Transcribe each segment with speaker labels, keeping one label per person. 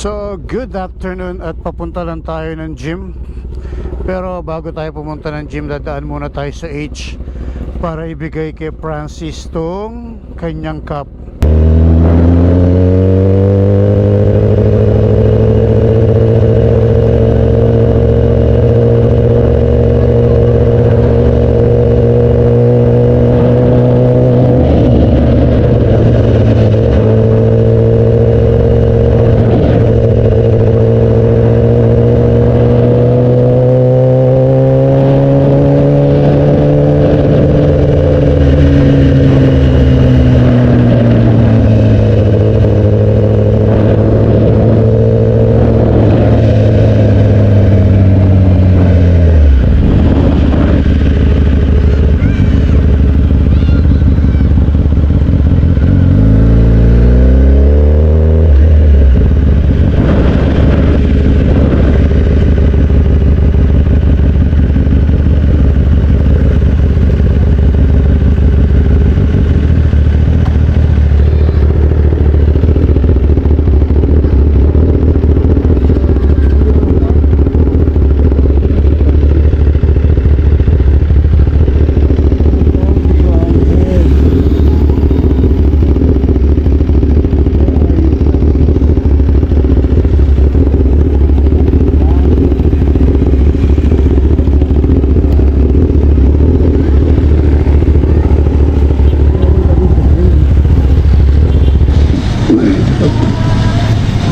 Speaker 1: So, good afternoon at papunta lang tayo ng gym. Pero bago tayo pumunta ng gym, dadaan muna tayo sa H para ibigay kay Francis tong kanyang cup.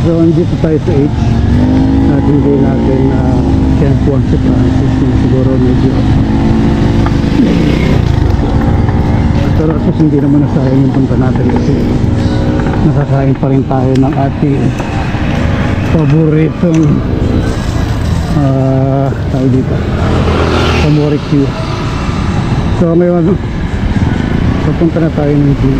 Speaker 1: So, andito tayo sa H at hindi natin kempuan si Francis na siguro medyo pero at least hindi naman nasayang yung punta natin kasi nakakain pa rin tayo ng ating paboritong tayo dito Pamorek. So ngayon papunta na tayo ng gym.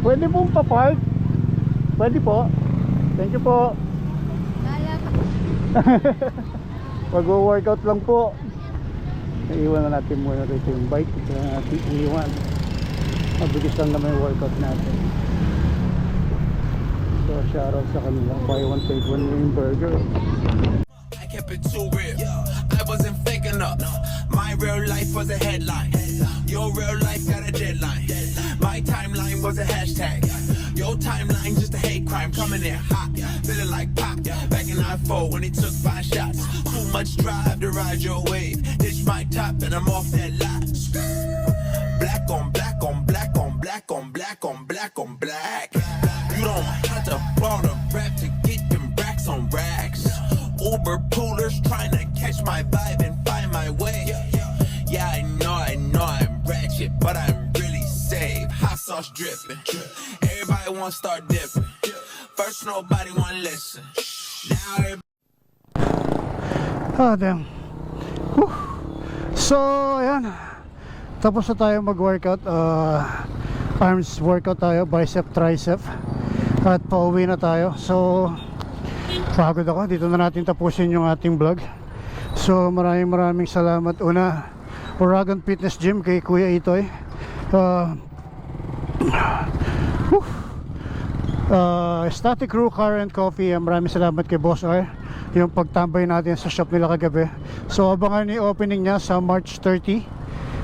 Speaker 1: Pwede pong pa-park? Pwede po. Thank you po. Mag-workout lang po. Iiwan na natin muna rito yung bike. Ito na natin iiwan. Mabilis lang naman yung workout natin. So shoutout sa kanila. Buy one take one yung burger.
Speaker 2: I kept it too real. I wasn't faking up. My real life was a headline. Your real life got a deadline. My timeline was a hashtag. Your timeline just a hate crime. Coming in hot, feeling like pop. Back in I-4 when he took 5 shots. Too much drive to ride your wave. Ditch my top and I'm off that lot. Black on black on black on black on black on black on black. You don't have to ball the rap to get them racks on racks. Uber poolers trying to catch my vibe and find my way. Yeah, I know I'm ratchet, but I'm really safe. Hot sauce dripping. Everybody wanna start dipping. First nobody wanna listen. Now everybody.
Speaker 1: Ah, damn. Whew. So, ayan. Tapos na tayo mag-workout. Arms workout tayo. Bicep, tricep. At pauwi na tayo. So, pagod ako. Dito na natin tapusin yung ating vlog. So, maraming salamat. Una, Uragon Fitness Gym kay Kuya Itoy. Static Crew Car and Coffee. Maraming salamat kay Boss R. Yung pagtambay natin sa shop nila kagabi. So, abangan yung opening niya sa March 30.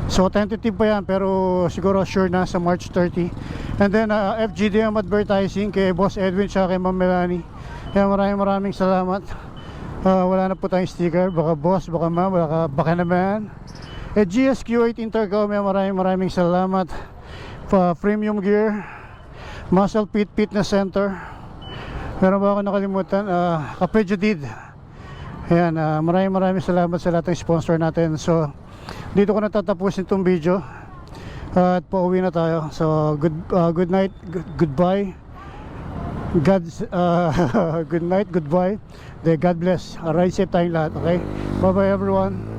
Speaker 1: So, tentative pa yan, pero siguro sure na sa March 30. And then, FGDM Advertising kay Boss Edwin at kay Ma'am Melanie. Kaya maraming salamat. Wala na po tayong sticker. Baka boss, baka ma'am, baka naman. GSQ8 Intercom, maraming salamat. Premium Gear, Muscle Fit Fitness Center. Meron ba ako nakalimutan? Kapedjadid. Ayan, maraming salamat sa lahat ng sponsor natin. So, dito ko natatapusin itong video. At pauwi na tayo. So, good night, goodbye. God's good night, goodbye. God bless. Ride safe tayong lahat, okay? Bye bye everyone.